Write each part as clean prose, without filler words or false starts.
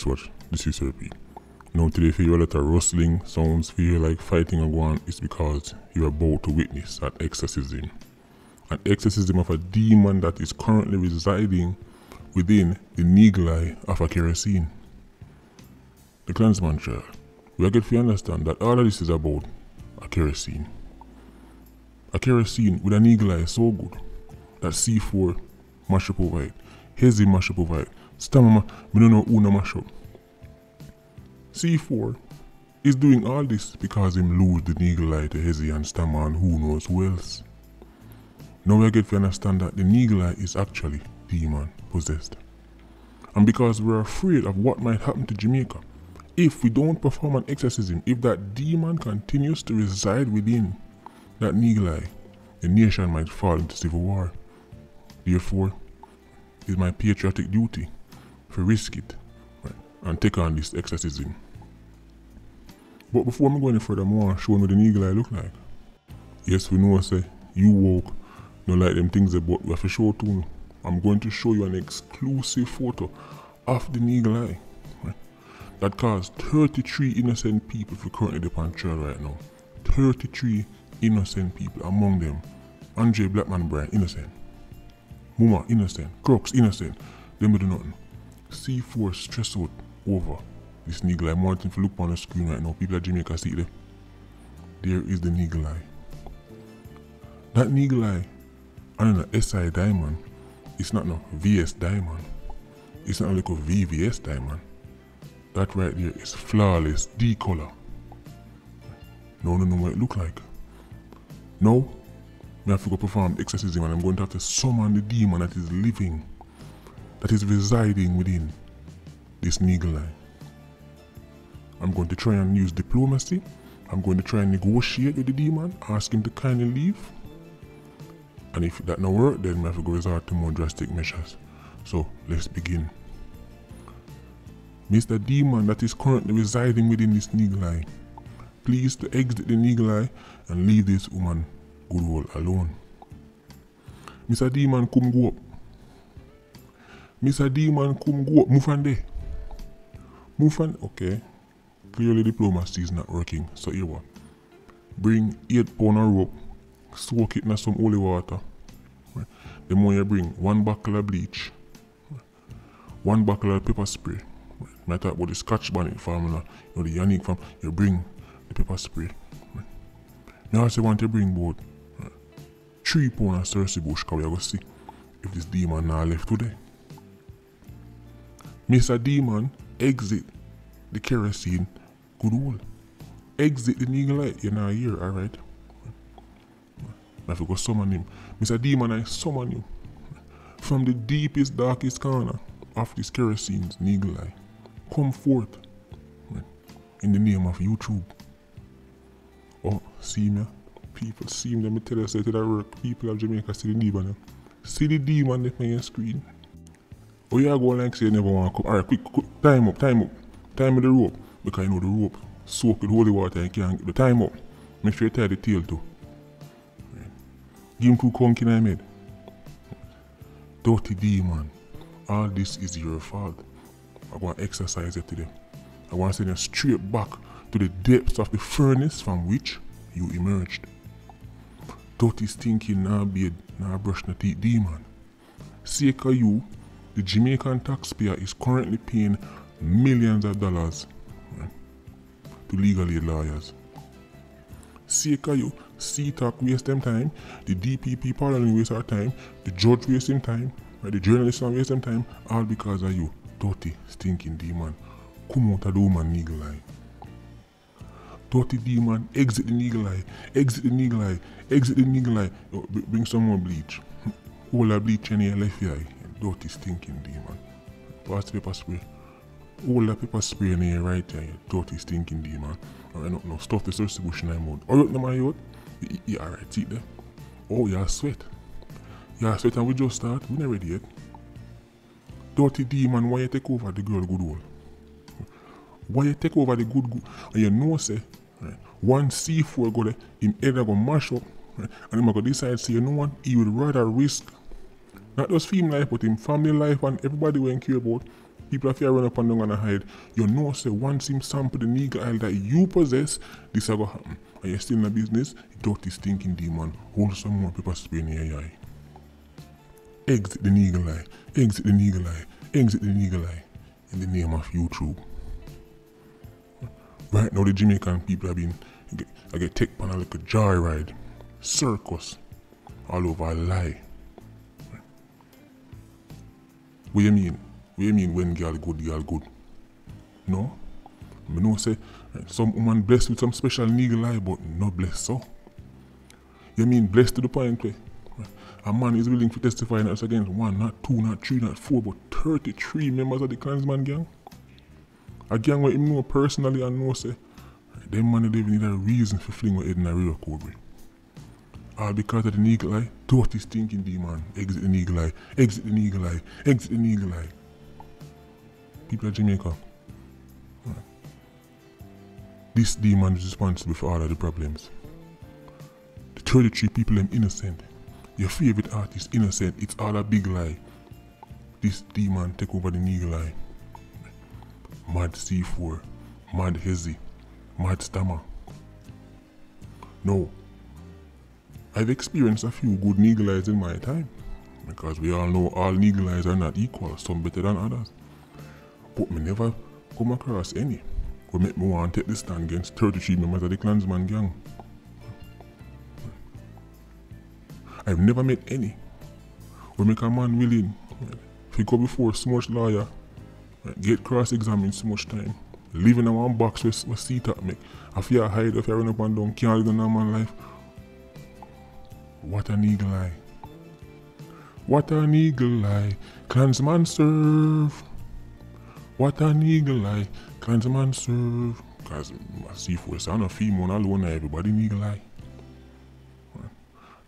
Watch. This is repeat. Now today if you hear a lot of rustling sounds, feel like fighting and go on, it's because you're about to witness an exorcism. An exorcism of a demon that is currently residing within the eagle eye of a kerosene. The Klansman child. We are get to understand that all of this is about a kerosene. A kerosene with an eagle eye is so good that C4 mash up over it. Hezi mash up over it. Stammer, we don't know who no mash up. C4 is doing all this because him lose the eagle eye to Hezi and Stammer and who knows who else. Now we get to understand that the eagle eye is actually demon possessed. And because we're afraid of what might happen to Jamaica, if we don't perform an exorcism, if that demon continues to reside within that eagle eye, the nation might fall into civil war. Therefore, it's my patriotic duty to risk it, right, and take on this exorcism. But before I go any further, I want to show you what the eagle eye look like. Yes, we know, say, you woke, don't like them things, but we have to show too. I'm going to show you an exclusive photo of the eagle eye, right, that caused 33 innocent people for currently upon trial right now. 33 innocent people, among them Andre Blackman Bryan, innocent. Muma, innocent. Crooks, innocent. Them do nothing. C4 stress out over this eagle eye. I'm wanting to look on the screen right now. People at Jamaica see there. There is the eagle eye. That eagle eye, and an SI diamond, it's not no VS diamond. It's not like a VVS diamond. That right there is flawless D color. No know what it look like. Now, I have to go perform the exorcism and I'm going to have to summon the demon that is living, that is residing within this eagle eye. I'm going to try and use diplomacy. I'm going to try and negotiate with the demon, ask him to kindly leave. And if that don't work, then I have to go resort to more drastic measures. So let's begin. Mr. Demon that is currently residing within this eagle eye, please to exit the eagle eye and leave this woman Goodwill alone. Mr. Demon, come go up. Mr. Demon, come go up. Move from there. Move from. Okay. Clearly diplomacy is not working. So here what? Bring 8 pounds of rope. Soak it in some holy water. Right. The more you bring 1 bottle of bleach. Right. 1 bottle of pepper spray. Right. I talk about the Scotch bonnet formula. You know, the Yannick farm. You bring the pepper spray. Right. Now I also want to bring about 3 pounds of Cersei bush, because we are going to see if this demon now left today. Mr. Demon, exit the kerosene Goodwill. Exit the eagle eye. You're not here, alright? I have to go summon him. Mr. Demon, I summon you from the deepest, darkest corner of this kerosene's eagle eye. Come forth, right, in the name of YouTube. Oh, see me? People see me, let me tell you, say to that work, people of Jamaica see the demon. See the demon left on your screen. Oh, you go like say you never want to come. Alright, quick, time up. Time with the rope. Because you know the rope soak with holy water and you can't get the time up. Make sure you tie the tail too. Right. Give him 2 conk in the head. Dirty demon. All this is your fault. I want to exercise it today. I want to send you straight back to the depths of the furnace from which you emerged. Dirty stinking nah beard, nah brush no teeth demon. Sake of you, the Jamaican taxpayer is currently paying millions of dollars, right, to legal aid lawyers. Sake of you, CTAC waste them time, the DPP parliament waste our time, the judge waste him time, right, the journalists waste them time, all because of you, dirty stinking demon. Come out of the woman eagle eye. Dirty demon, exit the eagle eye, exit the eagle eye, exit the eagle eye. Oh, bring some more bleach. All the bleach in your left eye. Dirty stinking demon. Pass the pepper spray. All the pepper spray in your right eye. Dirty stinking demon. Alright, no, stuff the Cersei bush in my mouth. Alright, no man, you alright, see there. Oh, you're sweat. You're sweat and we just start. We not ready yet. Dirty demon, why you take over the girl Goodwill? Why you take over the good, and you know say, right, one C4 go there, him either go mash up, right, and him go decide say, you know what, he would rather risk not just film life but him family life and everybody we care about, People have to run up and down and hide. You know, say once him sample the nigger oil that you possess, this will happen. And you're still in the business, dirty stinking demon. Hold some more pepper spray in your eye. Exit the nigger eye. Exit the nigger eye. Exit the nigger eye. In the name of YouTube. Right now the Jamaican people have been I get take on a little joyride. Circus. All over a lie. What you mean? What you mean when girl good? No? I know say some woman blessed with some special nigger lie, but not blessed so. You mean blessed to the point where a man is willing to testify not against 1, not 2, not 3, not 4, but 33 members of the Klansman gang? A gang where him know personally and know say them man they need a reason for fling with head in a river cobra. All because of the nigger lie, dirty stinking demon. Exit the nigger lie, exit the nigger lie, exit the nigger lie. People of Jamaica. This demon is responsible for all of the problems. The 33 people them innocent. Your favorite artist innocent, it's all a big lie. This demon take over the nigger lie. Mad C4, Mad Hezzy, Mad Stammer. No. I've experienced a few good nigger lies in my time. Because we all know all nigger lies are not equal, some better than others. But me never come across any who make me want to take the stand against 33 members of the Klansman gang. I've never met any who make a man willing to go before so much lawyer, get cross-examined so much time, live in a one box with seat up me. If you hide, if you run up and down, can't live a normal life. What a nigger lie. What a nigger lie. Klansman serve. What a nigger lie. Klansman serve. Cause C4 sound a female alone, everybody nigger lie.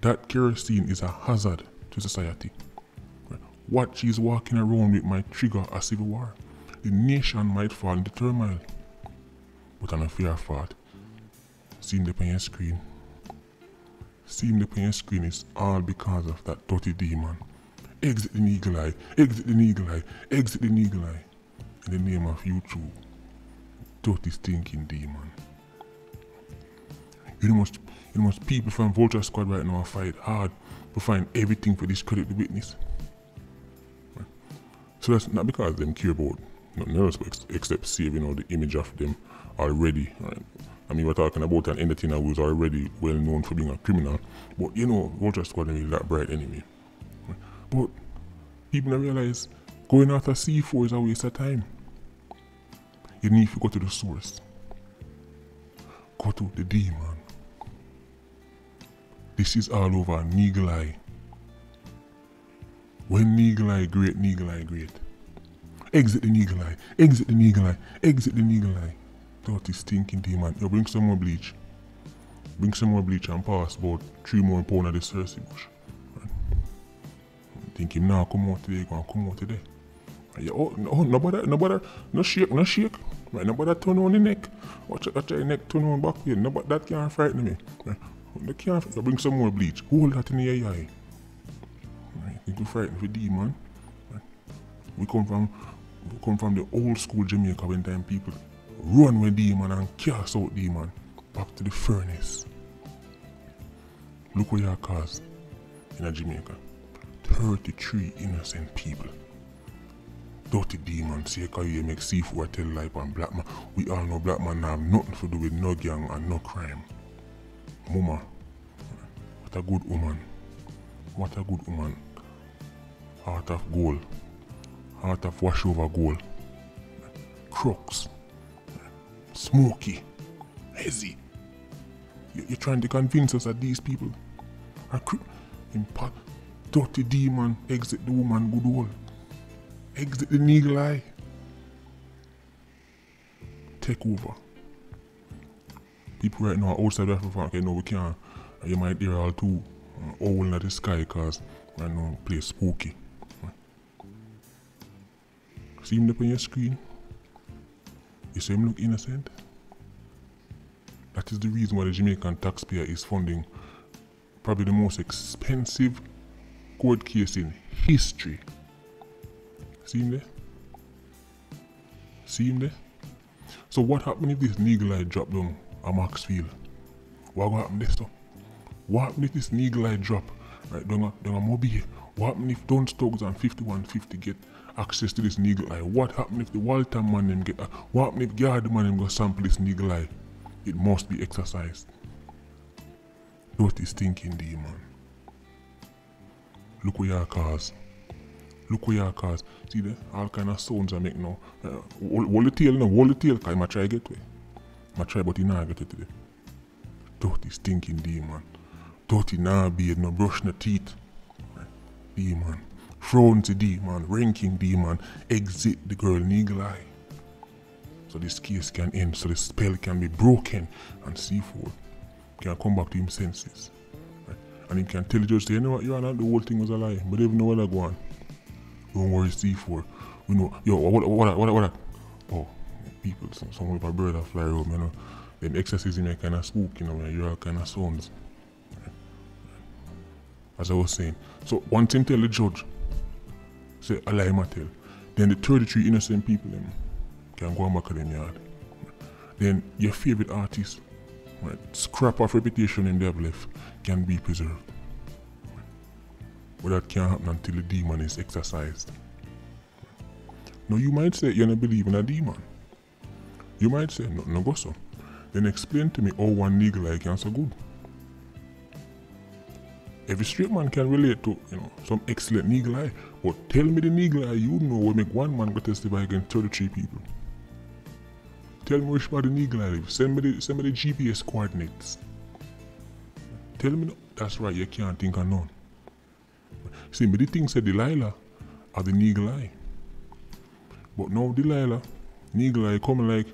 That kerosene is a hazard to society. What she's walking around with might trigger a civil war. The nation might fall into turmoil. But on a fair thought, seeing the on your screen. Seeing the on your screen is all because of that dirty demon. Exit the nigger eye, exit the nigger eye, exit the nigger eye. In the name of YouTube. Dirty stinking demon. You must people from Vulture Squad right now fight hard to find everything for discredit the witness. So that's not because them care about nothing else except saving the image of them already. Right? I mean, we're talking about an entertainer who's already well known for being a criminal, but Vulture Squad ain't really that bright anyway. Right? But people don't realize going after C4 is a waste of time. You need to go to the source. Go to the demon. This is all over nigger lie. When nigger lie great, nigger lie great. Exit the nigger lie, exit the nigger lie, exit the nigger lie. Dirty stinking demon. You bring some more bleach. Bring some more bleach and pass about 3 more pounds of the Cersei bush. Right. I think him now come out today, gonna come out today. Right. Nobody, no shake. Right. Nobody turn on the neck. Watch your neck turn on back way. Nobody, that can't frighten me. Right. You bring some more bleach. Hold that in your eye. Right. You can frighten the demon. Right. We come from the old school Jamaica when time people run with demon and cast out demon back to the furnace. Look what you caused in Jamaica. 33 innocent people. Dirty demon say cause you make C4 tell lie on black man. We all know black man have nothing to do with no gang and no crime. Mama, what a good woman. What a good woman. Heart of gold. Heart of wash over gold. Crooks. Smoky. Hezzy. You're trying to convince us that these people are dirty demon, exit the woman good old. Exit the nigger eye. Take over. People right now outside of Africa, okay, no, we can't. You might hear all too owl in the sky because right now play spooky. See him up on your screen? You see him look innocent? That is the reason why the Jamaican taxpayer is funding probably the most expensive court case in history. See him there? See him there? So what happened if this Eagle Eye drop down a Maxfield? What will happen this though? What happened if this Eagle Eye drop right down a Mobile? What happened if Don Stokes and 5150 get access to this Eagle Eye? What happened if the Walter man them get what happened if Gard man them go sample this Eagle Eye? It must be exercised. What is thinking demon? Look where your cars. Look where your cars. See there? All kind of sounds I make now. Hold the tail now, hold the tail, cause I try to get way. I try but he not get it today. Dirty stinking demon. Dirty nah beard, no brush no teeth. Demon. Thrown to demon, ranking demon, exit the girl Eagle Eye. So this case can end, so the spell can be broken and C4 can come back to him senses. Right? And he can tell the judge, say, you know what, Your Honor, the whole thing was a lie, but they even know where I go on. Don't worry, C4. We know, yo, what? Oh, people, some of a bird that fly around, you know. Them exorcism kind of spook, you know, when you hear all kind of sounds. Right? As I was saying. So once him tell the judge, say a lie ma tell, then the 33 innocent people them can go back to them yard. Then your favorite artist, right, scrap of reputation in they have left, can be preserved. But that can't happen until the demon is exorcised. Now you might say you don't believe in a demon. You might say, no go so. Then explain to me how one Eagle Eye can so good. Every straight man can relate to, you know, some excellent Eagle Eye, but tell me the Eagle Eye you know will make one man go testify against 33 people. Tell me which part of the Eagle Eye live. Send me the GPS coordinates. Tell me, that's right, you can't think of none. See, but the thing said Delilah are the Eagle Eye. But now Delilah, Eagle Eye coming like,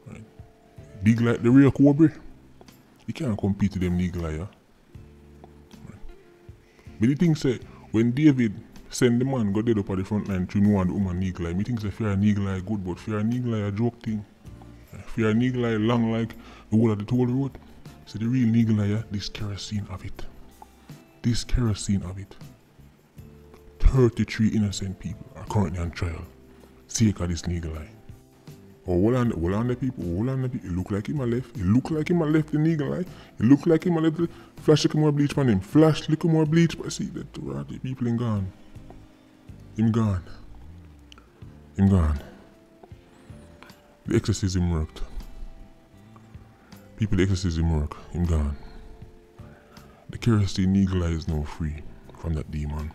right, big like the real Cobra. You can't compete with them Eagle Eye, yeah? Right. But the thing said, when David send the man go dead up at the front line to know one woman Eagle Eye, me think say fear an Eagle Eye good, but fear an Eagle Eye a joke thing. Fear an Eagle Eye long like the whole of the toll road. So the real Eagle Eye, yeah, this kerosene of it. This kerosene of it. 33 innocent people are currently on trial. Sake of this Eagle Eye. Oh, hold on the people. It look like him a left. It look like him a left the Eagle Eye. It look like him a left. Flash little more bleach on him. Flash little more bleach. But see that the people in gone. Him gone. The exorcism worked. People, the exorcism work. Him gone. The kerosene Eagle Eye is now free from that demon.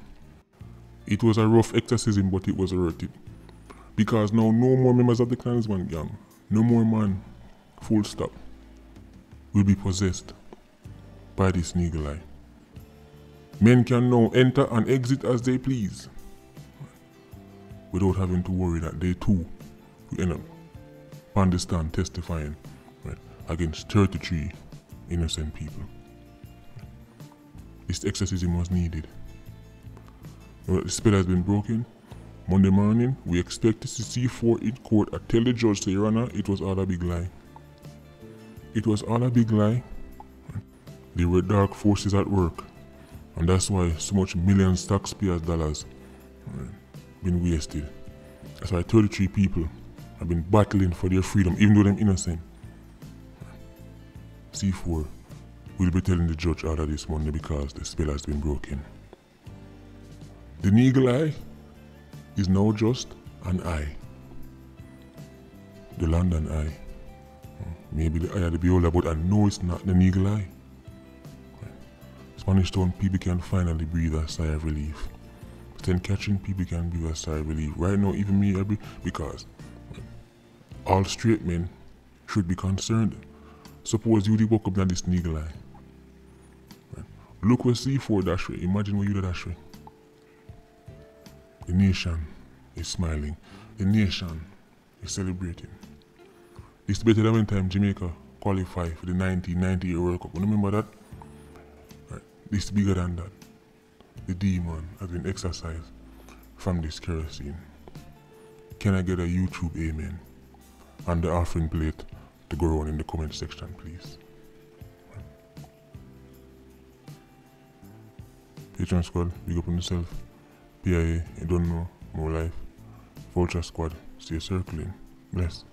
It was a rough exorcism, but it was worth it. Because now no more members of the Klansman gang, no more man, full stop, will be possessed by this Eagle Eye. Men can now enter and exit as they please, without having to worry that they too will end up on the stand testifying, right, against 33 innocent people. This exorcism was needed. Now that the spell has been broken, Monday morning, we expect to see C4 in court and tell the judge, say, Your Honor, it was all a big lie. It was all a big lie. There were dark forces at work, and that's why so much millions taxpayers' dollars been wasted. That's why 33 people have been battling for their freedom, even though they're innocent. C4 will be telling the judge all of this Monday because the spell has been broken. The Eagle Eye is now just an eye. The London Eye. Maybe the eye of the beholder, but I know it's not the Eagle Eye. Spanish Town people can finally breathe a sigh of relief. Then catching people can breathe a sigh of relief. Right now, even me, because all straight men should be concerned. Suppose you woke up on this Eagle Eye. Look what C4 dash way. Imagine what you did dash way. The nation is smiling. The nation is celebrating. It's better than when time Jamaica qualified for the 1990 World Cup. Remember that? Right. This is bigger than that. The demon has been exorcised from this kerosene. Can I get a YouTube amen? And the offering plate to go on in the comment section, please. Patreon squad, big up on yourself. PIA, you don't know, more life. Vulture squad, stay circling. Bless.